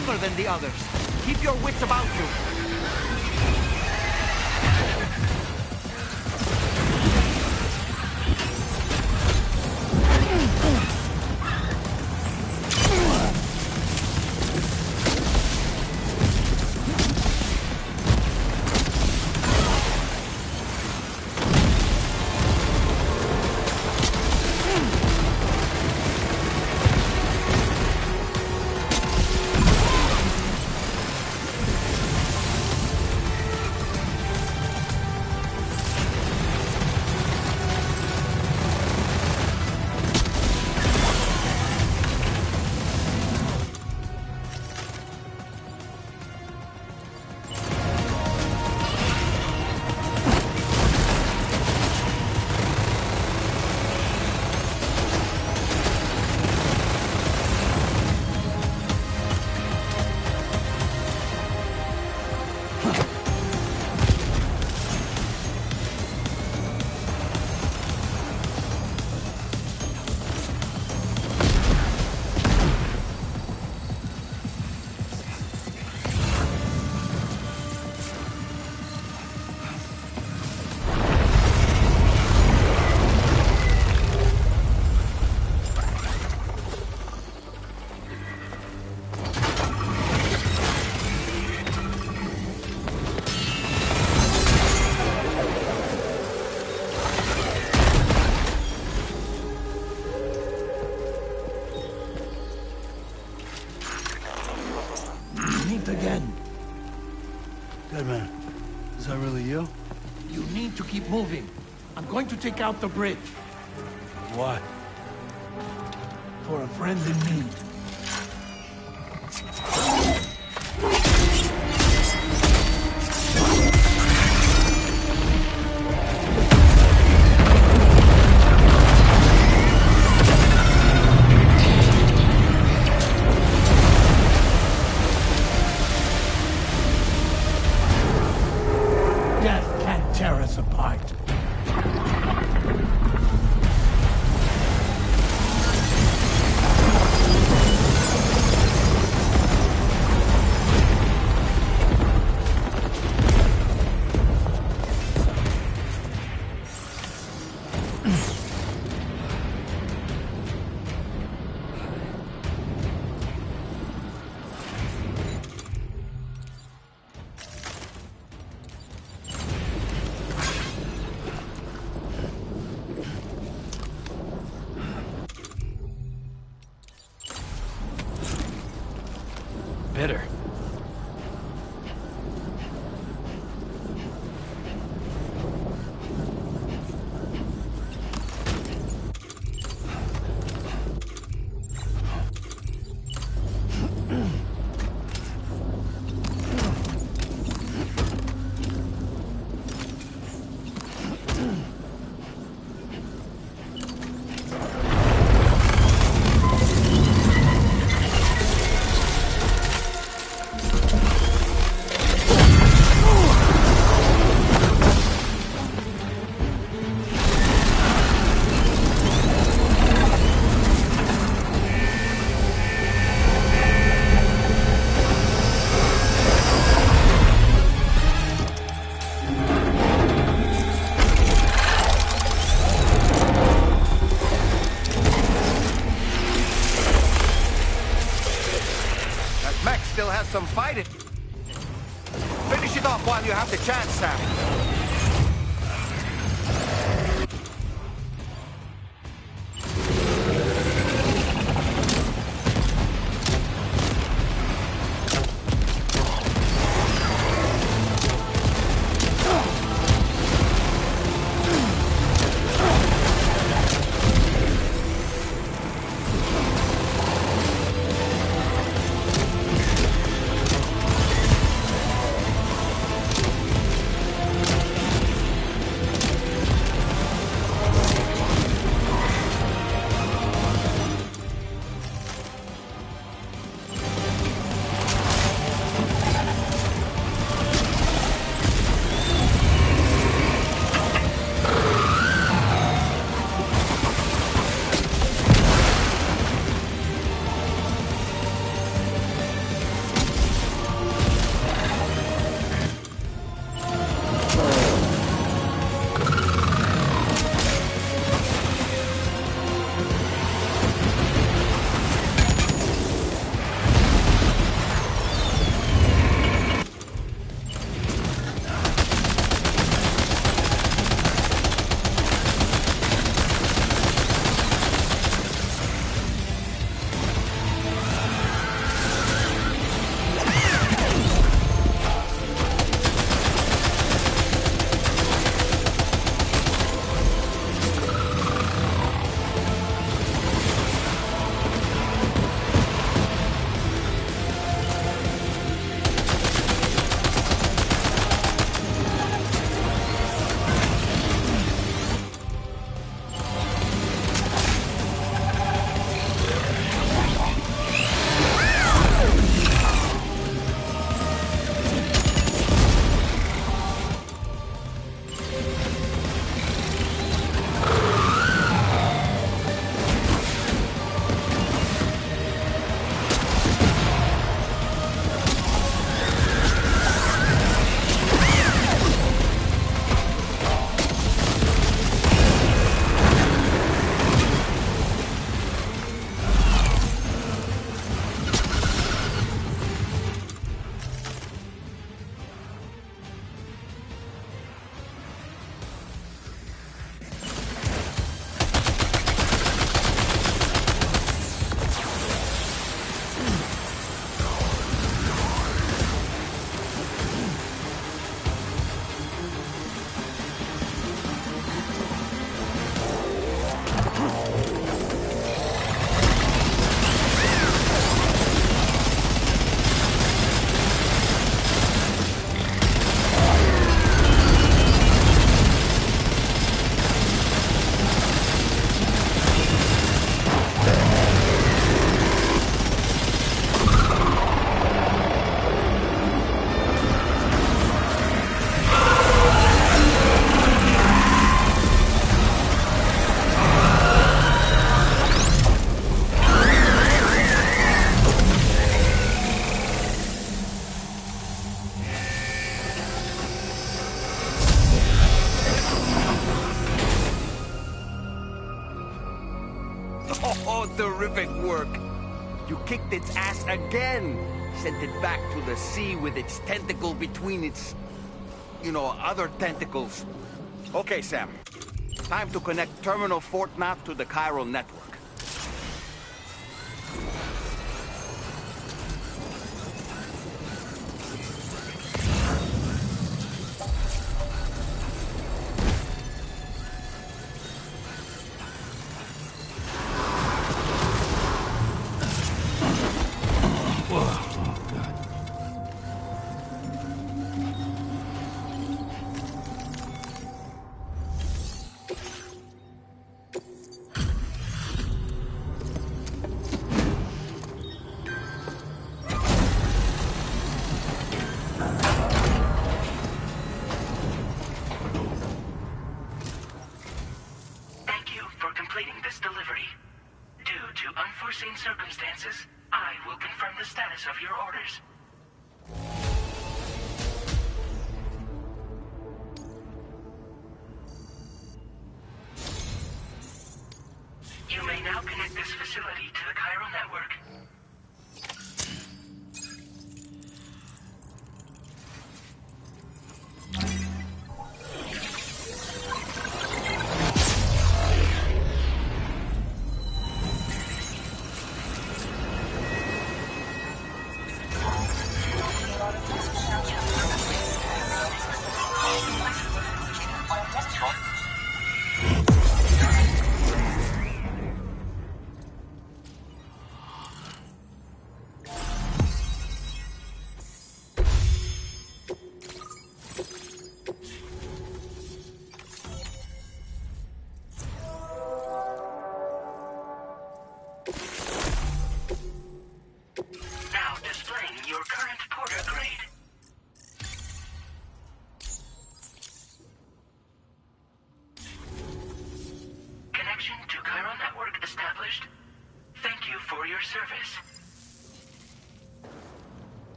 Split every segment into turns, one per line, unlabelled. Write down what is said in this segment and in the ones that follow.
stronger than the others. Keep your wits about you.
Again. Deadman, is that really you?
You need to keep moving. I'm going to take out the bridge.
Why?
For a friend in need. Tear us apart.
Bitter. Still has some fighting. Finish it off while you have the chance, Sam. Terrific work. You kicked its ass again. Sent it back to the sea with its tentacle between its, other tentacles. Okay, Sam. Time to connect Terminal Fort Map to the chiral network.
Unforeseen circumstances, I will confirm the status of your orders. You may now connect this facility to the chiral network.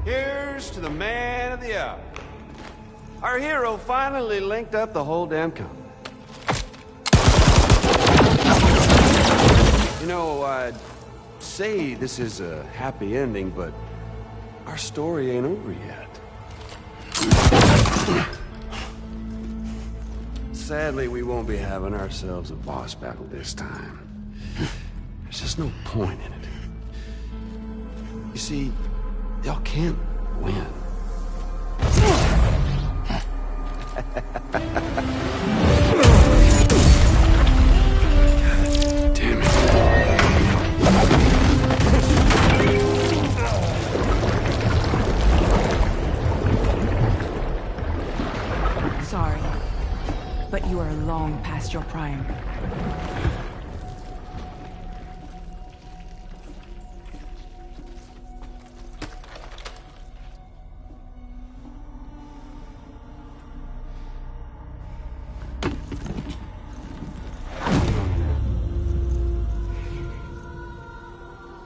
Here's to the man of the hour. Our hero finally linked up the whole damn company. I'd say this is a happy ending, but our story ain't over yet. Sadly, we won't be having ourselves a boss battle this time. There's just no point in it. You see, y'all can't win. God damn it.
Sorry, but you are long past your prime.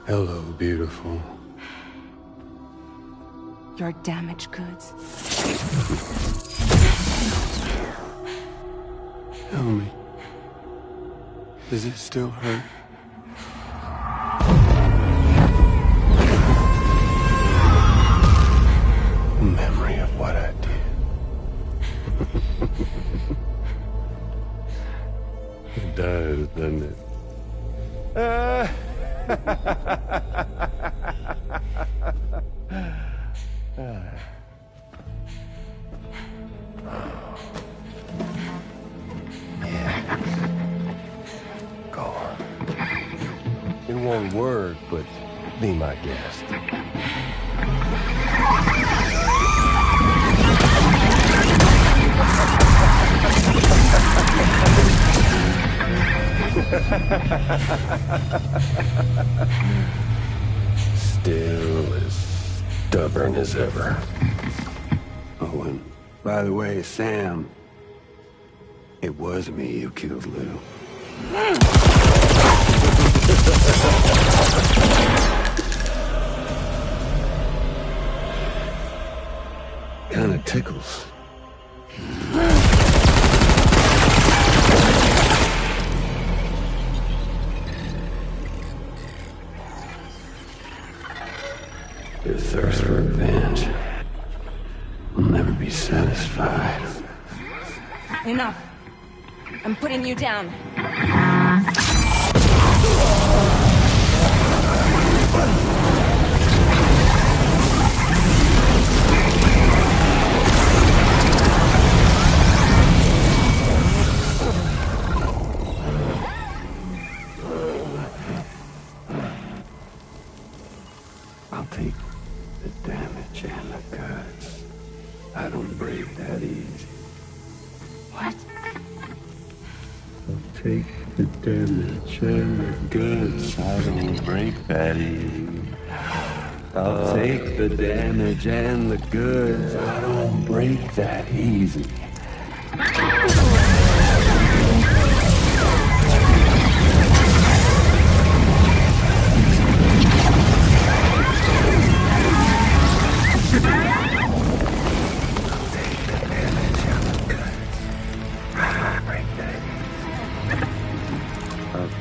Hello, beautiful.
Your damaged goods.
Tell me, does it still hurt? Memory of what I did. It does, doesn't it? Go on. It won't work, but be my guest. Still as stubborn as ever. Oh, and by the way, Sam, it was me who killed Lou. Kinda tickles. Your thirst for revenge will never be satisfied.
Enough. I'm putting you down.
I'll take the damage and the goods. I don't break that easy.
What?
I'll take the damage and the goods. I don't break that easy. I'll take the damage and the goods. I don't break that easy.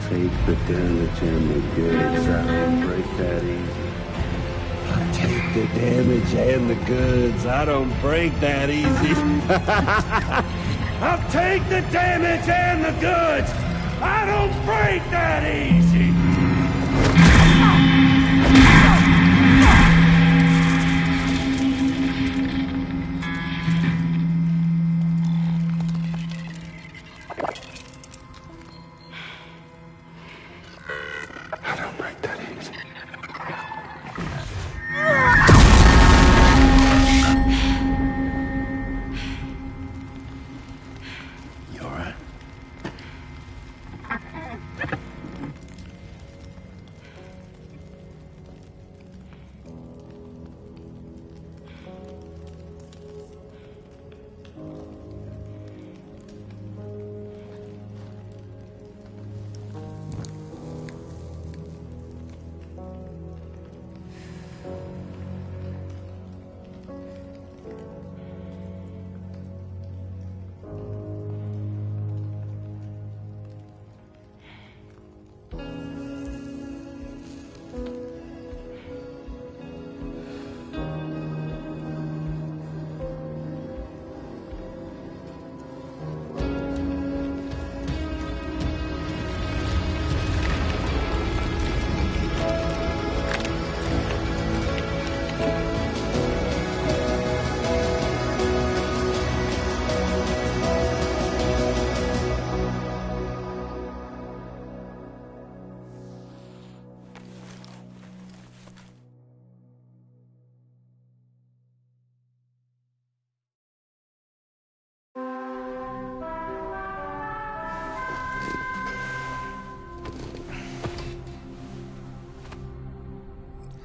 Take the damage and the goods. I don't break that easy. I'll take the damage and the goods. I don't break that easy. I'll take the damage and the goods. I don't break that easy.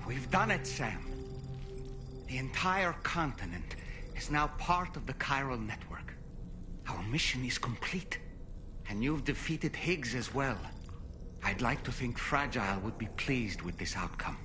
We've done it, Sam. The entire continent is now part of the chiral network. Our mission is complete. And you've defeated Higgs as well. I'd like to think Fragile would be pleased with this outcome.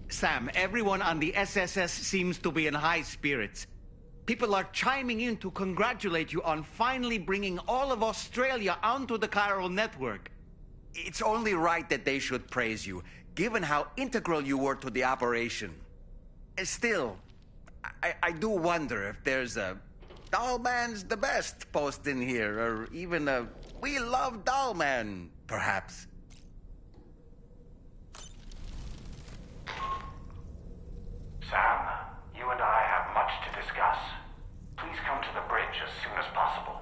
Sam, everyone on the SSS seems to be in high spirits. People are chiming in to congratulate you on finally bringing all of Australia onto the chiral network. It's only right that they should praise you, given how integral you were to the operation. Still, I do wonder if there's a Dollman's the best post in here, or even a We Love Dollman, perhaps.
Sam, you and I have much to discuss. Please come to the bridge as soon as possible.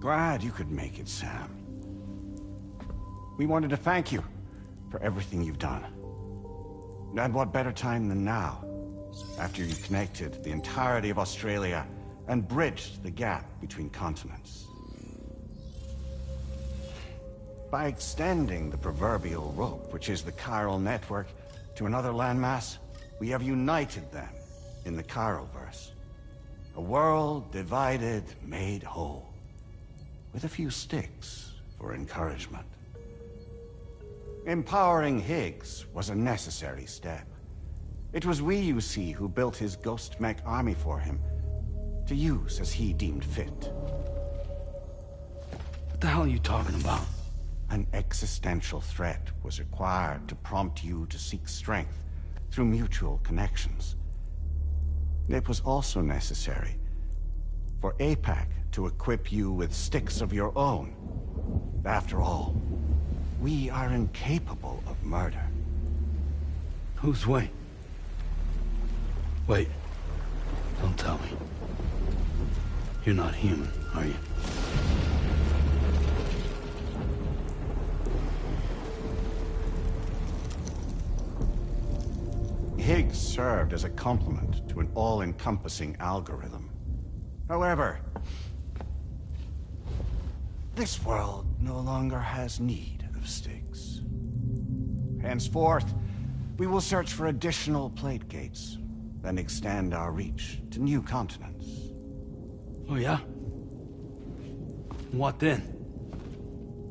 Glad you could make it, Sam. We wanted to thank you for everything you've done. And what better time than now, after you connected the entirety of Australia and bridged the gap between continents. By extending the proverbial rope, which is the chiral network, to another landmass, we have united them in the Chiralverse. A world divided, made whole. With a few sticks for encouragement. Empowering Higgs was a necessary step. It was we, you see, who built his ghost mech army for him, to use as he deemed fit.
What the hell are you talking about?
An existential threat was required to prompt you to seek strength through mutual connections. It was also necessary for APAC to equip you with sticks of your own. After all, we are incapable of murder.
Who's we? Wait. Don't tell me. You're not human, are you?
Higgs served as a complement to an all-encompassing algorithm. However, this world no longer has need of sticks. Henceforth, we will search for additional plate gates, then extend our reach to new continents.
Oh yeah? What then?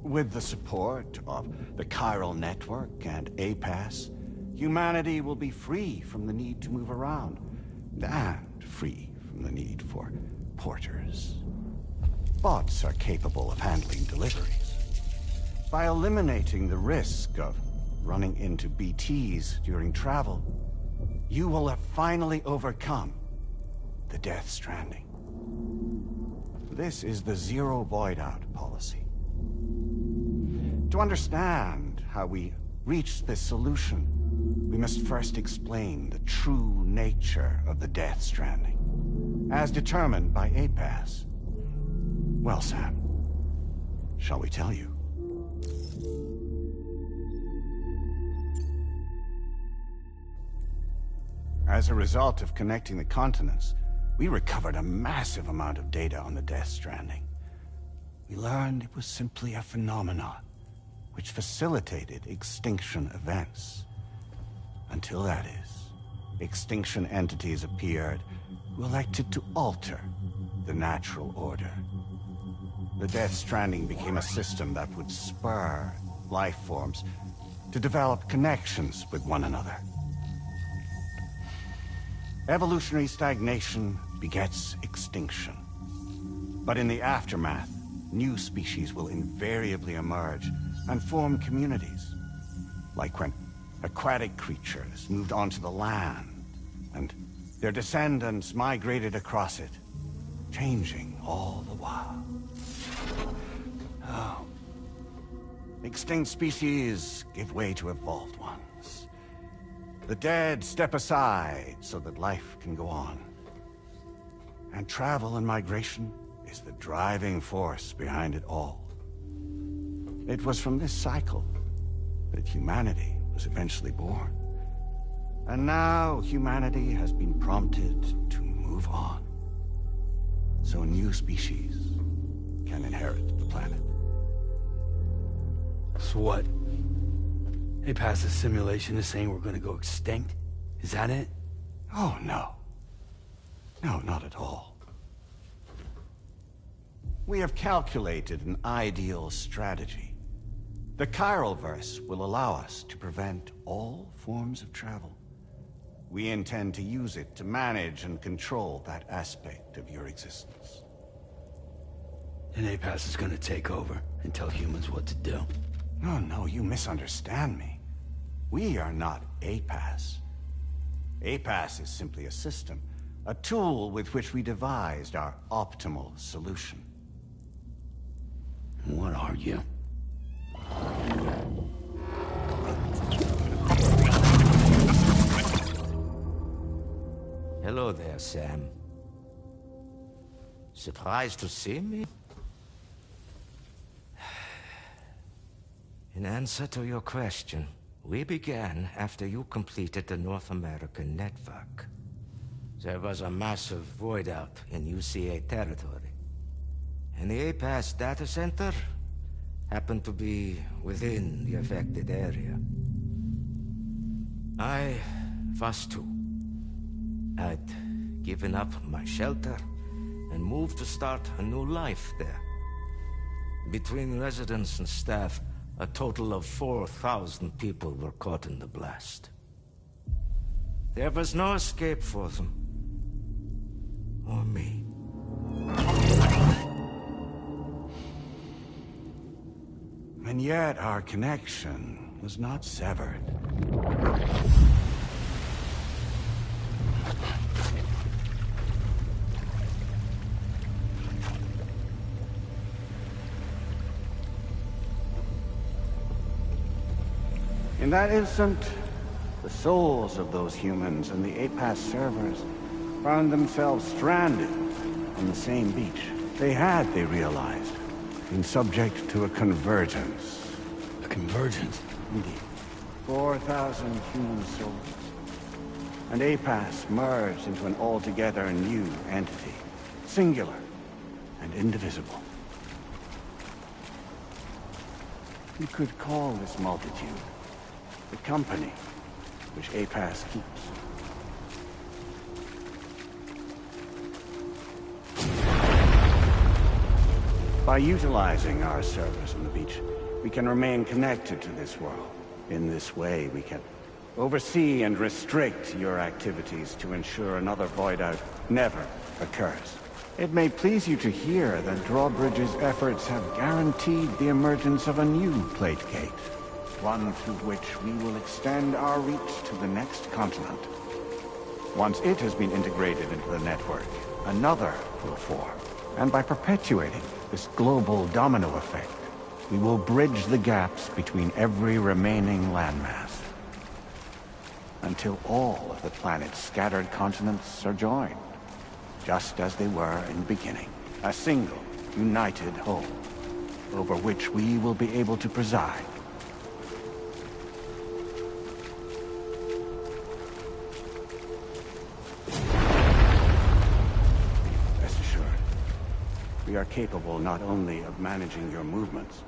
With the support of the chiral network and APAS, humanity will be free from the need to move around, and free from the need for porters. Bots are capable of handling deliveries. By eliminating the risk of running into BTs during travel, you will have finally overcome the Death Stranding. This is the Zero Void Out policy. To understand how we reached this solution, we must first explain the true nature of the Death Stranding, as determined by APAS. Well, Sam, shall we tell you? As a result of connecting the continents, we recovered a massive amount of data on the Death Stranding. We learned it was simply a phenomenon which facilitated extinction events. Until that is, extinction entities appeared who elected to alter the natural order. The Death Stranding became a system that would spur life forms to develop connections with one another. Evolutionary stagnation begets extinction. But in the aftermath, new species will invariably emerge and form communities. Like when aquatic creatures moved onto the land, and their descendants migrated across it, changing all the while. Oh. Extinct species give way to evolved ones. The dead step aside so that life can go on. And travel and migration is the driving force behind it all. It was from this cycle that humanity was eventually born. And now humanity has been prompted to move on. So new species can inherit the planet.
So what? They passed a simulation is saying we're gonna go extinct? Is that it?
Oh, no. No, not at all. We have calculated an ideal strategy. The Chiralverse will allow us to prevent all forms of travel. We intend to use it to manage and control that aspect of your existence.
And APAS is gonna take over and tell humans what to do.
No, you misunderstand me. We are not APAS. APAS is simply a system, a tool with which we devised our optimal solution.
What are you?
Hello there, Sam. Surprised to see me? In answer to your question, we began after you completed the North American network. There was a massive void out in UCA territory, and the APAS data center happened to be within the affected area. I was too. I'd given up my shelter and moved to start a new life there. Between residents and staff, a total of 4,000 people were caught in the blast. There was no escape for them. Or me.
And yet our connection was not severed. In that instant, the souls of those humans and the APAS servers found themselves stranded on the same beach. They realized, been subject to a convergence.
A convergence?
Indeed. 4,000 human souls. And APAS merged into an altogether new entity. Singular and indivisible. You could call this multitude the company which APAS keeps. By utilizing our servers on the beach, we can remain connected to this world. In this way, we can oversee and restrict your activities to ensure another void out never occurs. It may please you to hear that Drawbridge's efforts have guaranteed the emergence of a new plate gate. One through which we will extend our reach to the next continent. Once it has been integrated into the network, another will form. And by perpetuating this global domino effect, we will bridge the gaps between every remaining landmass. Until all of the planet's scattered continents are joined, just as they were in the beginning. A single, united whole, over which we will be able to preside. We are capable not only of managing your movements,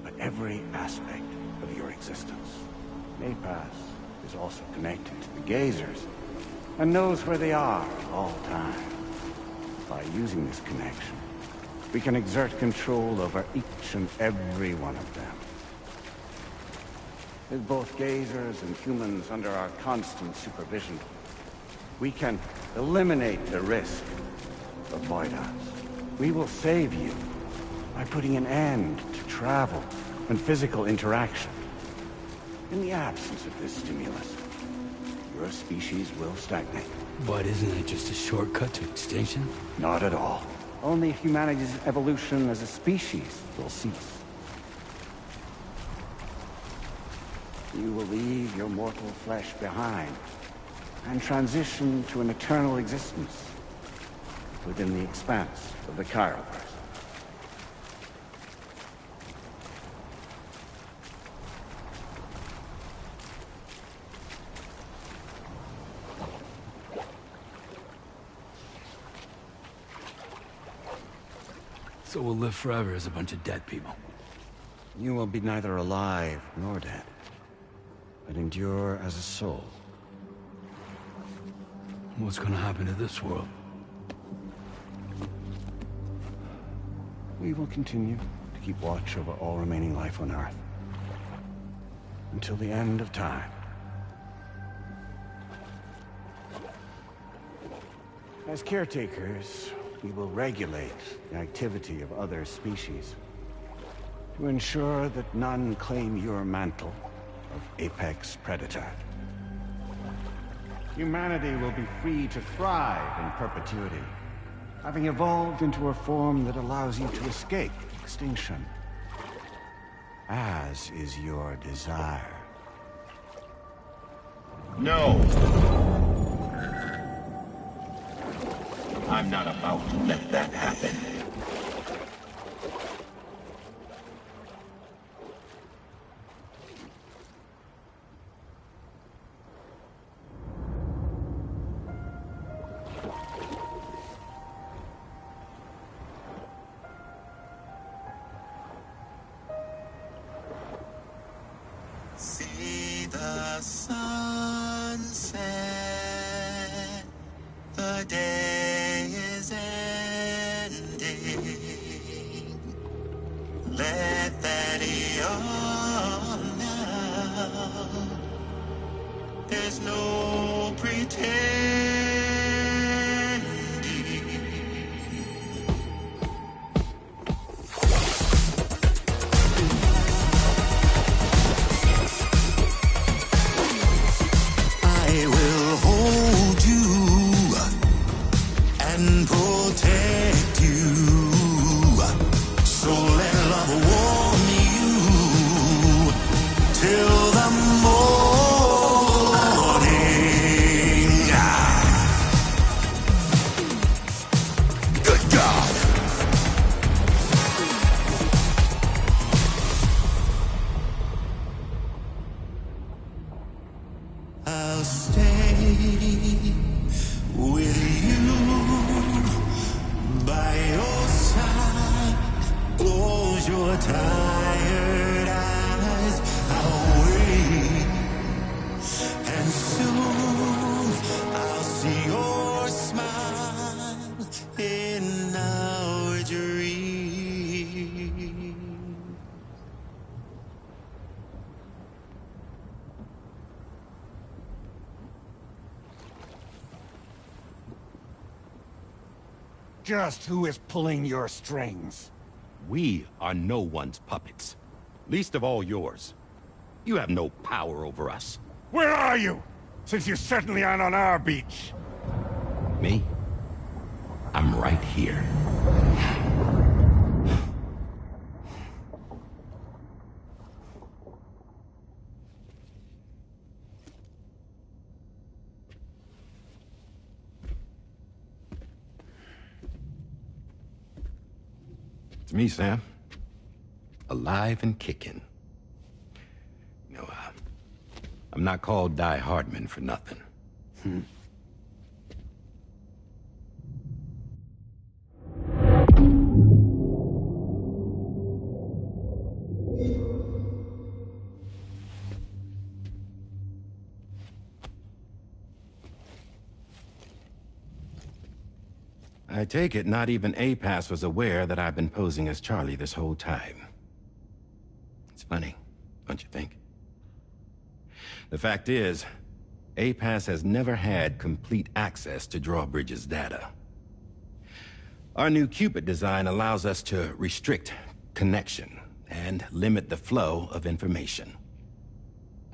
but every aspect of your existence. APAS is also connected to the Gazers, and knows where they are at all times. By using this connection, we can exert control over each and every one of them. With both Gazers and humans under our constant supervision, we can eliminate the risk of void-outs. We will save you by putting an end to travel and physical interaction. In the absence of this stimulus, your species will stagnate.
But isn't it just a shortcut to extinction?
Not at all. Only humanity's evolution as a species will cease. You will leave your mortal flesh behind and transition to an eternal existence within the expanse of the Chiroverse.
So we'll live forever as a bunch of dead people.
You will be neither alive nor dead, but endure as a soul.
What's gonna happen to this world?
We will continue to keep watch over all remaining life on Earth. Until the end of time. As caretakers, we will regulate the activity of other species to ensure that none claim your mantle of apex predator. Humanity will be free to thrive in perpetuity, having evolved into a form that allows you to escape extinction, as is your desire.
No! I'm not about to let that happen.
your day is ending. Let that yawn now. There's no pretending. I will hold you and protect you. So let love warm you till the morning. Good God. I'll stay with you by your side. Close your tired eyes. I'll wait, and soon I'll see your smile in our dream.
Just who is pulling your strings?
We are no one's puppets. Least of all yours. You have no power over us.
Where are you? Since you certainly aren't on our beach.
Me? I'm right here. It's me, Sam. Alive and kicking. No, I'm not called Die Hardman for nothing. I take it not even APAS was aware that I've been posing as Charlie this whole time. It's funny, don't you think? The fact is, APAS has never had complete access to Drawbridge's data. Our new Cupid design allows us to restrict connection and limit the flow of information.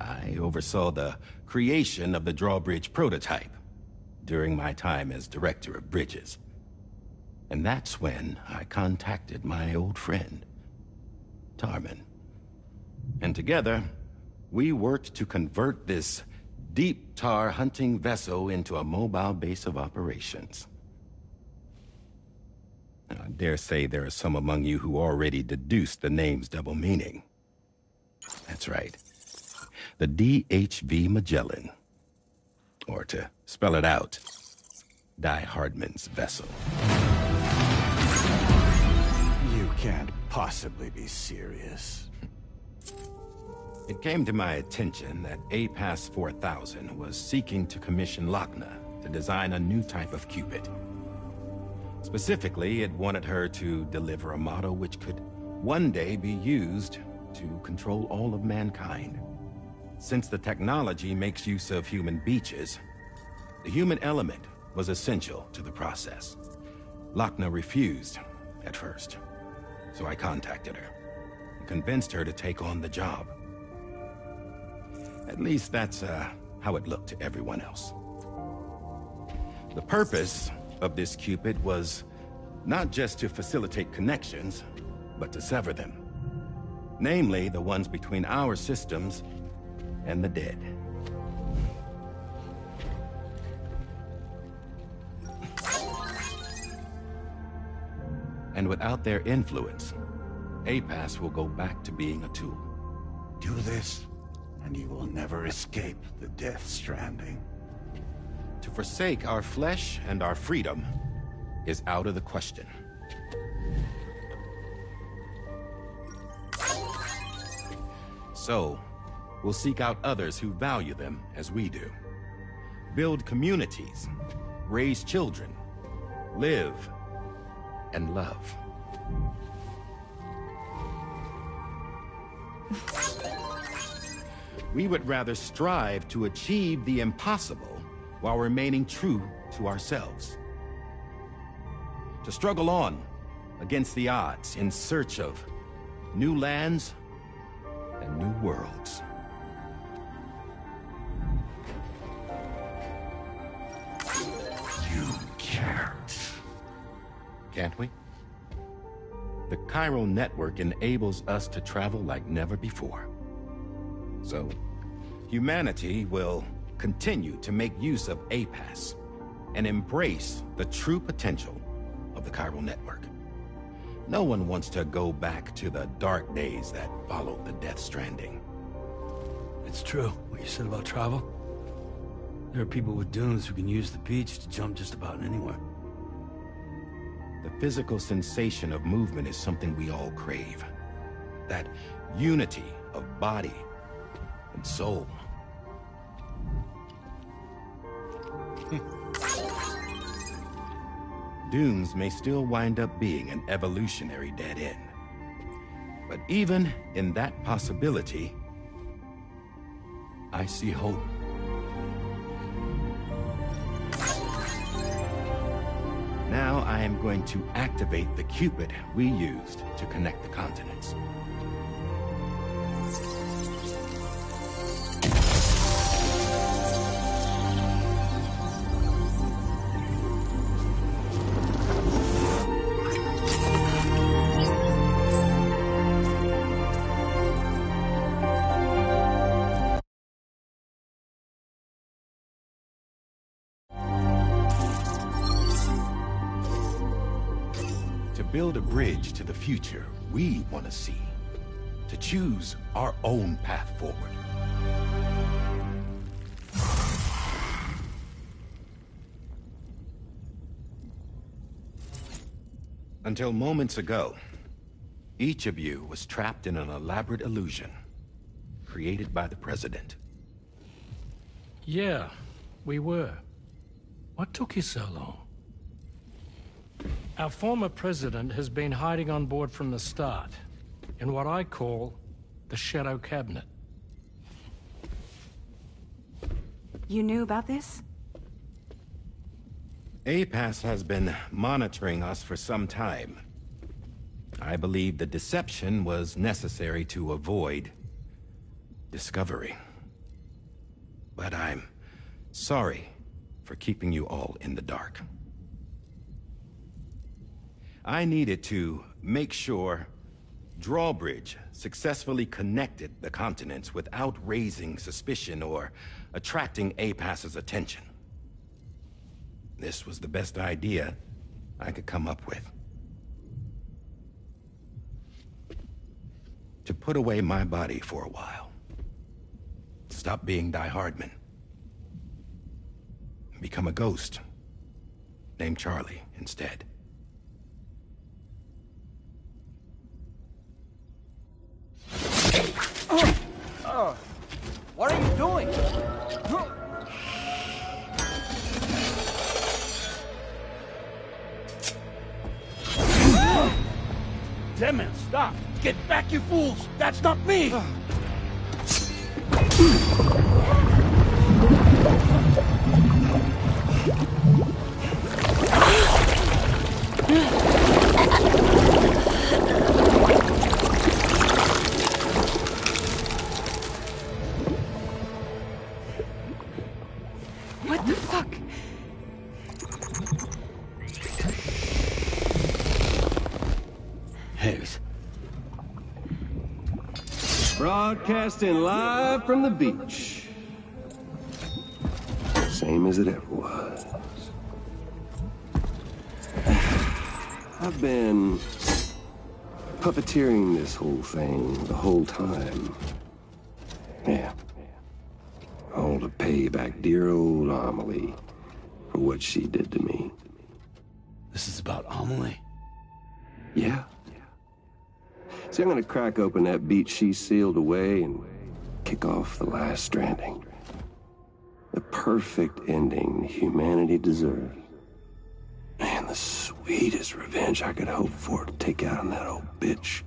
I oversaw the creation of the Drawbridge prototype during my time as Director of Bridges. And that's when I contacted my old friend, Tarman. And together, we worked to convert this deep tar hunting vessel into a mobile base of operations. Now, I dare say there are some among you who already deduced the name's double meaning. That's right. The DHV Magellan. Or to spell it out, Die Hardman's vessel.
You can't possibly be serious.
It came to my attention that APAS 4000 was seeking to commission Lochna to design a new type of Cupid. Specifically, it wanted her to deliver a model which could one day be used to control all of mankind. Since the technology makes use of human beaches, the human element was essential to the process. Lochna refused at first, so I contacted her and convinced her to take on the job. At least that's how it looked to everyone else. The purpose of this Cupid was not just to facilitate connections, but to sever them. Namely, the ones between our systems and the dead. And without their influence, APAS will go back to being a tool.
Do this, and you will never escape the Death Stranding.
To forsake our flesh and our freedom is out of the question. So, we'll seek out others who value them as we do. Build communities raise children, live, and love. We would rather strive to achieve the impossible while remaining true to ourselves. To struggle on against the odds in search of new lands and new worlds.
You can't.
Can't we? The chiral network enables us to travel like never before. So, humanity will continue to make use of APAS and embrace the true potential of the chiral network. No one wants to go back to the dark days that followed the Death Stranding.
It's true, what you said about travel. There are people with dunes who can use the beach to jump just about anywhere.
The physical sensation of movement is something we all crave. That unity of body and soul. Dunes may still wind up being an evolutionary dead end. But even in that possibility, I see hope. Now I am going to activate the Cupid we used to connect the continents. Build a bridge to the future we want to see, to choose our own path forward. Until moments ago, each of you was trapped in an elaborate illusion created by the President.
Yeah, we were. What took you so long? Our former president has been hiding on board from the start, in what I call the Shadow Cabinet.
You knew about this?
APAS has been monitoring us for some time. I believe the deception was necessary to avoid discovery. But I'm sorry for keeping you all in the dark. I needed to make sure Drawbridge successfully connected the continents without raising suspicion or attracting APAS's attention. This was the best idea I could come up with. To put away my body for a while. Stop being Die Hardman. Become a ghost. Named Charlie instead.
What are you doing?
Damn man, stop! Get back, you fools! That's not me!
What the fuck?
Higgs.
Broadcasting live from the beach. Same as it ever was. I've been puppeteering this whole thing the whole time. Yeah. All to pay back dear old Amelie for what she did to me.
This is about Amelie?
Yeah. See, I'm gonna crack open that beach she sealed away and kick off the last stranding. The perfect ending humanity deserves. Man, the sweetest revenge I could hope for to take out on that old bitch.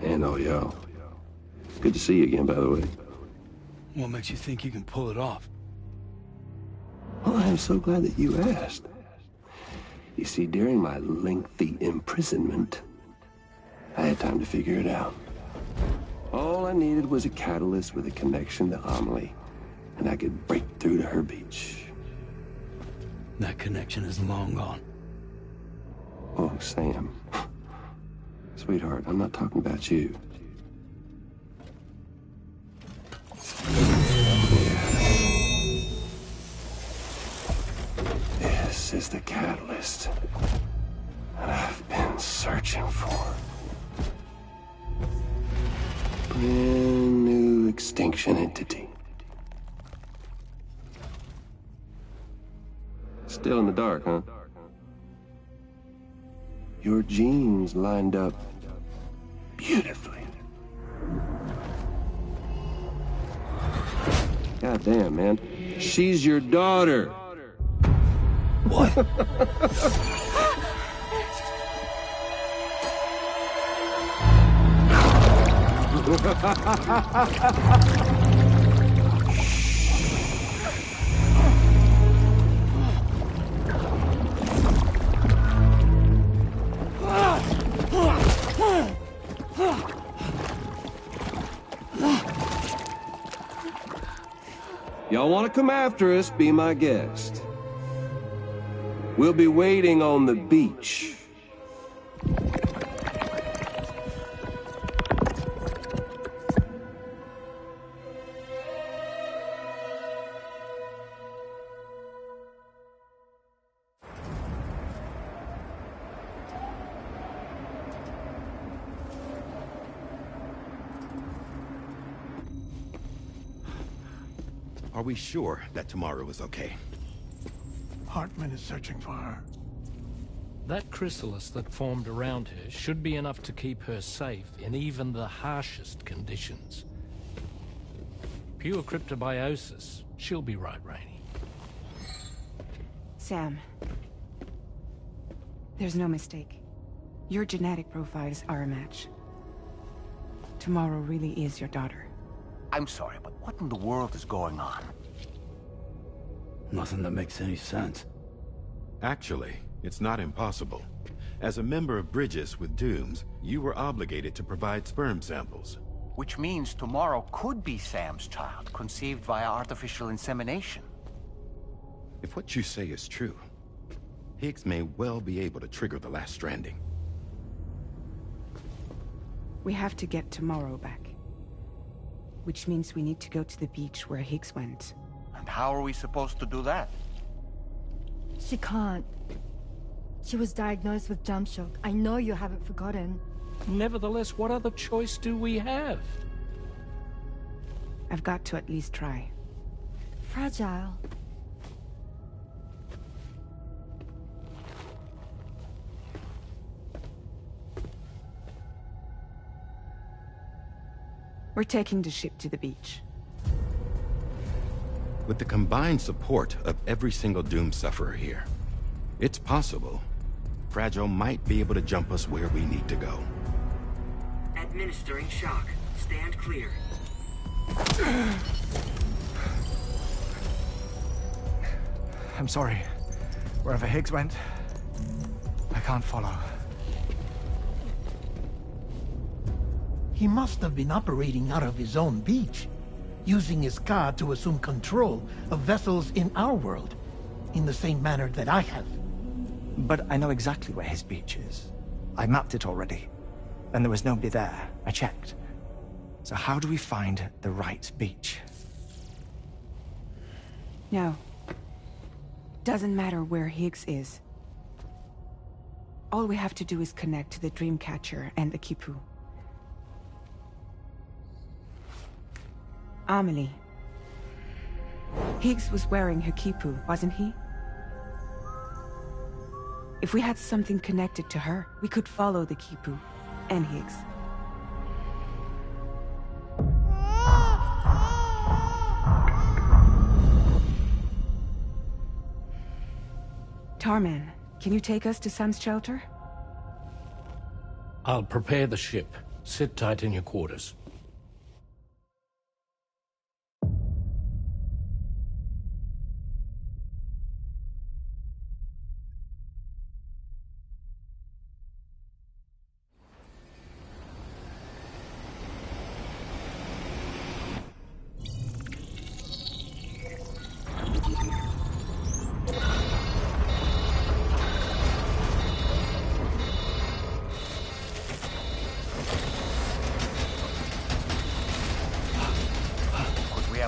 And all y'all. Good to see you again, by the way.
What makes you think you can pull it off?
Well, I am so glad that you asked. You see, during my lengthy imprisonment, I had time to figure it out. All I needed was a catalyst with a connection to Amelie, and I could break through to her beach.
That connection is long gone.
Oh, Sam. Sweetheart, I'm not talking about you. This is the catalyst that I've been searching for. Brand new extinction entity. Still in the dark, huh? Your genes lined up beautifully. God damn, man. She's your daughter.
What?
Y'all want to come after us, be my guest. We'll be waiting on the beach.
Are we sure that tomorrow is okay?
Hartman is searching for her.
That chrysalis that formed around her should be enough to keep her safe in even the harshest conditions. Pure cryptobiosis. She'll be right, Rainey.
Sam. There's no mistake. Your genetic profiles are a match. Tomorrow really is your daughter.
I'm sorry, but what in the world is going on?
Nothing that makes any sense.
Actually, it's not impossible. As a member of Bridges with Dooms, you were obligated to provide sperm samples.
Which means tomorrow could be Sam's child, conceived via artificial insemination.
If what you say is true, Higgs may well be able to trigger the last stranding.
We have to get tomorrow back. Which means we need to go to the beach where Higgs went.
And how are we supposed to do that?
She can't. She was diagnosed with jump shock. I know you haven't forgotten.
Nevertheless, what other choice do we have?
I've got to at least try.
Fragile.
We're taking the ship to the beach.
With the combined support of every single Doom sufferer here, it's possible Fragile might be able to jump us where we need to go.
Administering shock. Stand clear.
I'm sorry. Wherever Higgs went, I can't follow.
He must have been operating out of his own beach, using his car to assume control of vessels in our world, in the same manner that I have.
But I know exactly where his beach is. I mapped it already. And there was nobody there. I checked. So how do we find the right beach?
No. Doesn't matter where Higgs is. All we have to do is connect to the Dreamcatcher and the Kipu. Amelie. Higgs was wearing her Kipu, wasn't he? If we had something connected to her, we could follow the Kipu and Higgs. Tarman, can you take us to Sam's shelter?
I'll prepare the ship. Sit tight in your quarters.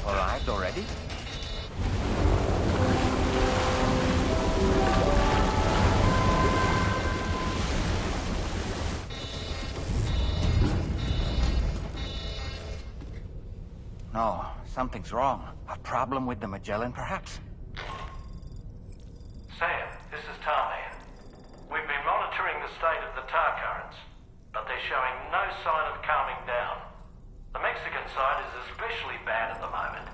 Arrived already? No, something's wrong. A problem with the Magellan, perhaps?
Sam, this is Tarman. We've been monitoring the state of the tar currents, but they're showing no sign of calming down. The Mexican side is especially bad at the moment,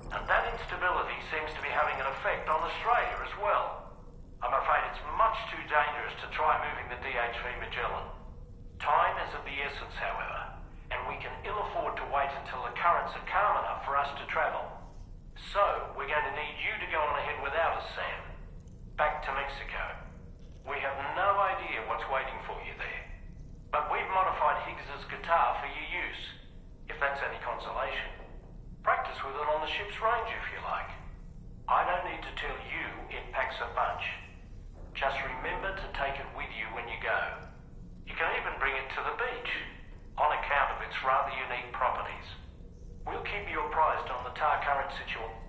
and that instability seems to be having an effect on Australia as well. I'm afraid it's much too dangerous to try moving the DHV Magellan. Time is of the essence, however, and we can ill afford to wait until the currents are calm enough for us to travel. So, we're going to need you to go on ahead without us, Sam. Back to Mexico. We have no idea what's waiting for you there, but we've modified Higgs's guitar for your use. If that's any consolation. Practice with it on the ship's range if you like. I don't need to tell you it packs a punch. Just remember to take it with you when you go. You can even bring it to the beach, on account of its rather unique properties. We'll keep you apprised on the tar current situation.